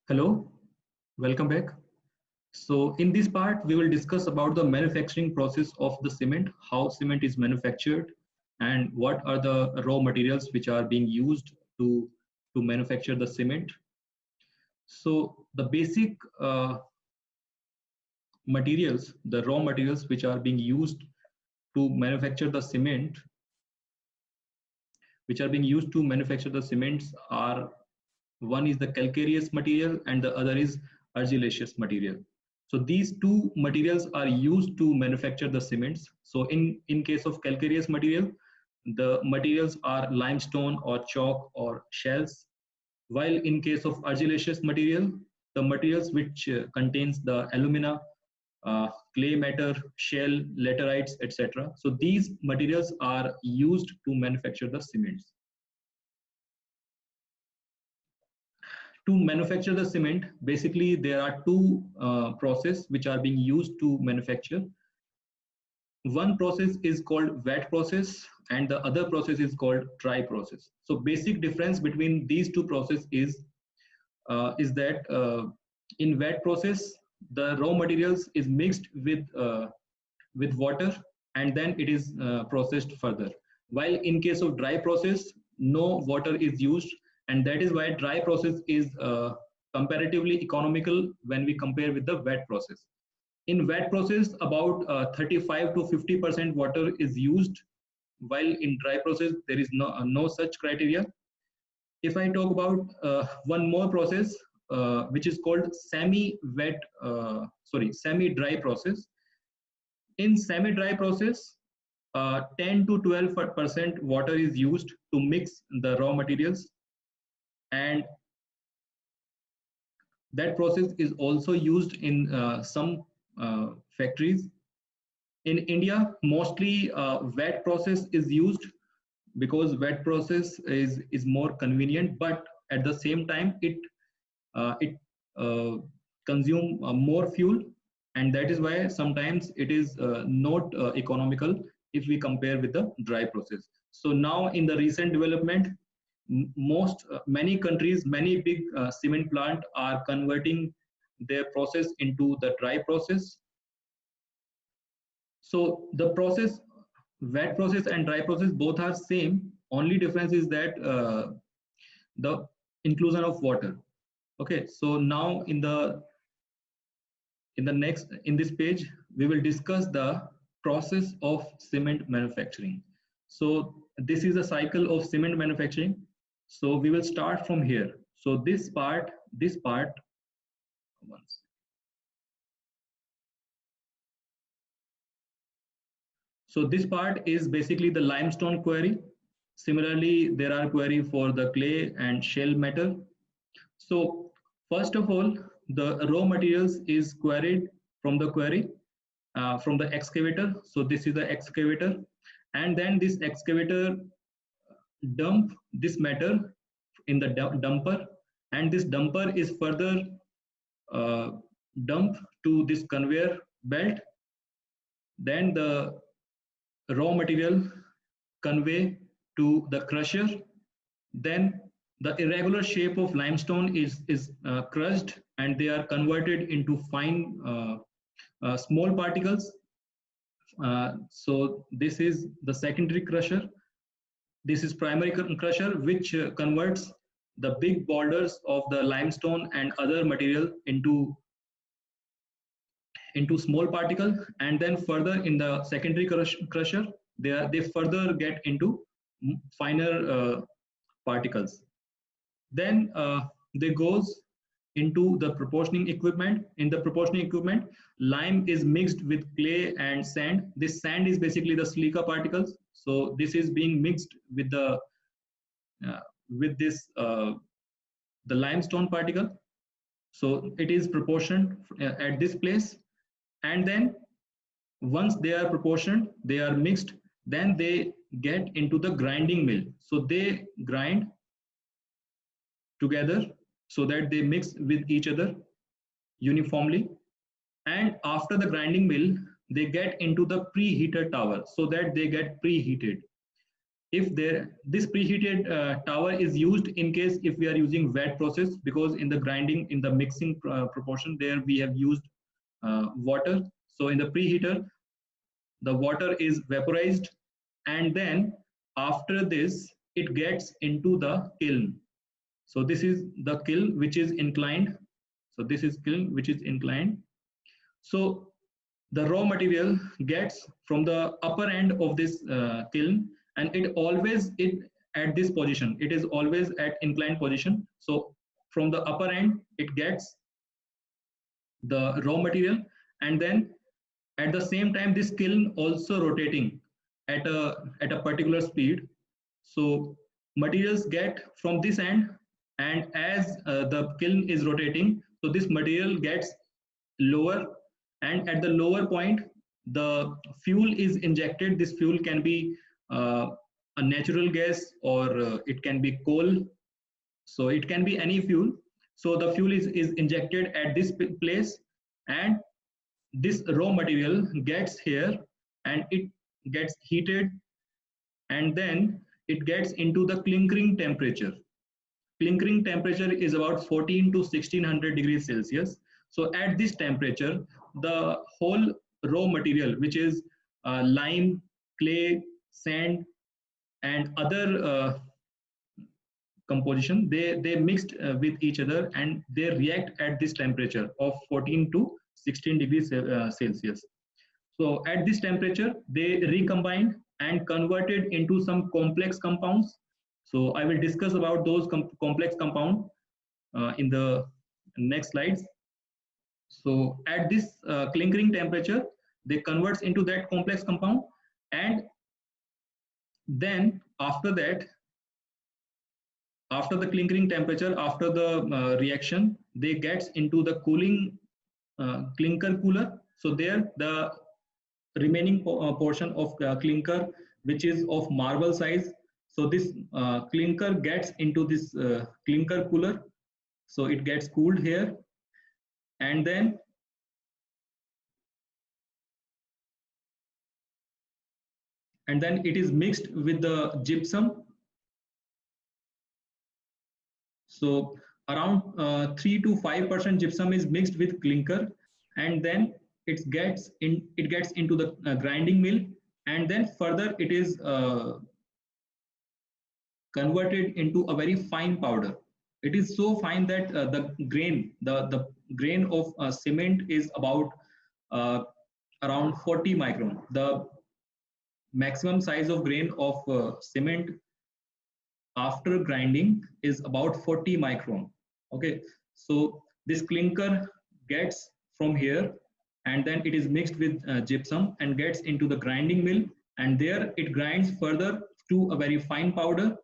Hello, welcome back. So in this part, we will discuss about the manufacturing process of the cement, how cement is manufactured, and what are the raw materials which are being used to manufacture the cement. So the basic materials, the raw materials which are being used to manufacture the cement, are one is the calcareous material and the other is argillaceous material. So these two materials are used to manufacture the cements. So in case of calcareous material, the materials are limestone or chalk or shells, while in case of argillaceous material, the materials which contains the alumina, clay matter, shell, laterites, etc. So these materials are used to manufacture the cements. To manufacture the cement, basically there are two processes which are being used to manufacture. One process is called wet process and the other process is called dry process. So basic difference between these two processes is that in wet process the raw materials is mixed with water and then it is processed further, while in case of dry process no water is used, and that is why dry process is comparatively economical when we compare with the wet process. In wet process about 35 to 50% water is used, while in dry process there is no such criteria. If I talk about one more process which is called semi-dry process. In semi-dry process, 10 to 12% water is used to mix the raw materials, and that process is also used in some factories. In India, mostly wet process is used because wet process is more convenient, but at the same time it consume more fuel, and that is why sometimes it is not economical if we compare with the dry process. So now in the recent development, many countries, many big cement plant are converting their process into the dry process. So the process, wet process and dry process, both are same. Only difference is that the inclusion of water. Okay, so now in this page we will discuss the process of cement manufacturing. So this is a cycle of cement manufacturing. So we will start from here. So this part once. So this part is basically the limestone quarry. Similarly, there are quarry for the clay and shell metal. So first of all, the raw materials is quarried from the quarry, from the excavator. So this is the excavator, and then this excavator dump this matter in the dumper, and this dumper is further uh, dumped to this conveyor belt. Then the raw material convey to the crusher. Then the irregular shape of limestone is crushed and they are converted into fine small particles. So this is the secondary crusher. This is primary crusher, which converts the big boulders of the limestone and other material into small particle, and then further in the secondary crusher they further get into finer particles. Then they goes into the proportioning equipment. In the proportioning equipment, lime is mixed with clay and sand. This sand is basically the silica particles. So this is being mixed with the with this the limestone particle. So it is proportioned at this place, and then once they are proportioned, they are mixed, then they get into the grinding mill. So they grind together so that they mix with each other uniformly, and after the grinding mill they get into the preheater tower so that they get preheated. if this preheated tower is used in case if we are using wet process, because in the grinding, in the mixing proportion, there we have used water. So in the preheater, the water is vaporized, and then after this it gets into the kiln. So this is the kiln which is inclined. So this is kiln which is inclined. So the raw material gets from the upper end of this kiln, and it always at this position, it is always at inclined position. So from the upper end it gets the raw material, and then at the same time this kiln also rotating at a particular speed. So materials get from this end, and as the kiln is rotating, so this material gets lower, and at the lower point the fuel is injected. This fuel can be a natural gas, or it can be coal, so it can be any fuel. So the fuel is injected at this place, and this raw material gets here, and it gets heated, and then it gets into the clinkering temperature. Clinkering temperature is about 14 to 1600 degrees Celsius. So at this temperature, the whole raw material, which is lime, clay, sand, and other composition, they mixed with each other, and they react at this temperature of 14 to 16 degrees Celsius. So at this temperature, they recombined and converted into some complex compounds. So I will discuss about those complex compound in the next slides. So at this clinkering temperature, they converts into that complex compound, and then after that, after the clinkering temperature, after the reaction, they gets into the cooling clinker cooler. So there the remaining portion of clinker, which is of marble size, so this clinker gets into this clinker cooler. So it gets cooled here, and then it is mixed with the gypsum. So around 3 to 5% gypsum is mixed with clinker, and then it gets into the grinding mill, and then further it is converted into a very fine powder. It is so fine that the grain of cement is about around 40 micron. The maximum size of grain of cement after grinding is about 40 micron. Okay, so this clinker gets from here, and then it is mixed with gypsum and gets into the grinding mill, and there it grinds further to a very fine powder.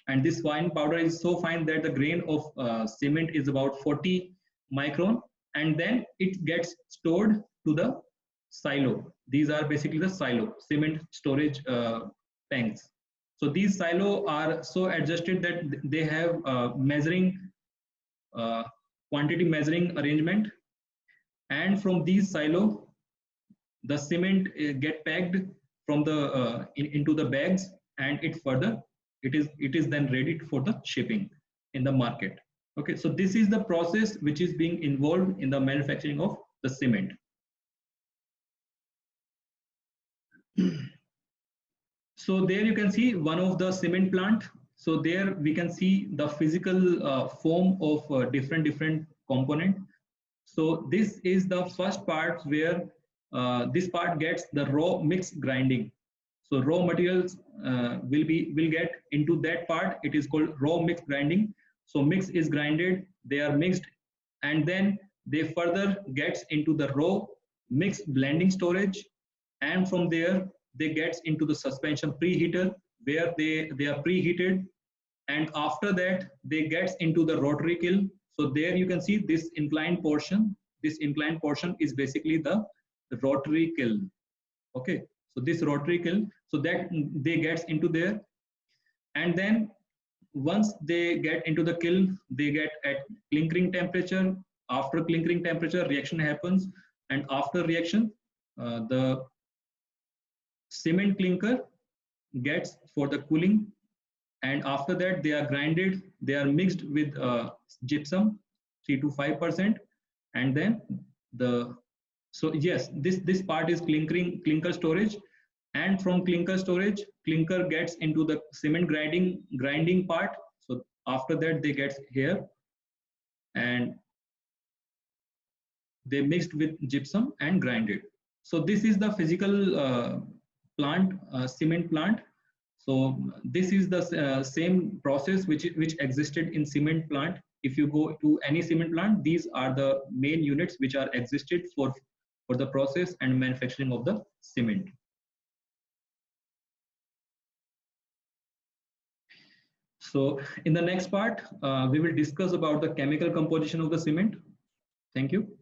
And this fine powder is so fine that the grain of cement is about 40 micron, and then it gets stored to the silo. These are basically the silo, cement storage tanks. So these silo are so adjusted that they have measuring quantity measuring arrangement, and from these silo the cement get packed from the into the bags, and it is then ready for the shipping in the market. Okay, so this is the process which is being involved in the manufacturing of the cement. So there you can see one of the cement plant. So there we can see the physical form of different component. So this is the first part where this part gets the raw mix grinding. So raw materials will get into that part. It is called raw mix grinding. So mix is grinded, they are mixed, and then they further gets into the raw mix blending storage, and from there they gets into the suspension preheater where they are preheated, and after that they gets into the rotary kiln. So there you can see this inclined portion. This inclined portion is basically the rotary kiln. Okay, so this rotary kiln, so that they gets into there, and then once they get into the kiln, they get at clinkering temperature. After clinkering temperature, reaction happens, and after reaction, the cement clinker gets for the cooling, and after that they are grinded, they are mixed with gypsum 3 to 5%, and then the so yes, this part is clinker storage, and from clinker storage, clinker gets into the cement grinding part. So after that they get here, and they mixed with gypsum and grinded. So this is the physical plant, cement plant. So this is the same process which existed in cement plant. If you go to any cement plant, these are the main units which are existed for the process and manufacturing of the cement. So in the next part, we will discuss about the chemical composition of the cement. Thank you.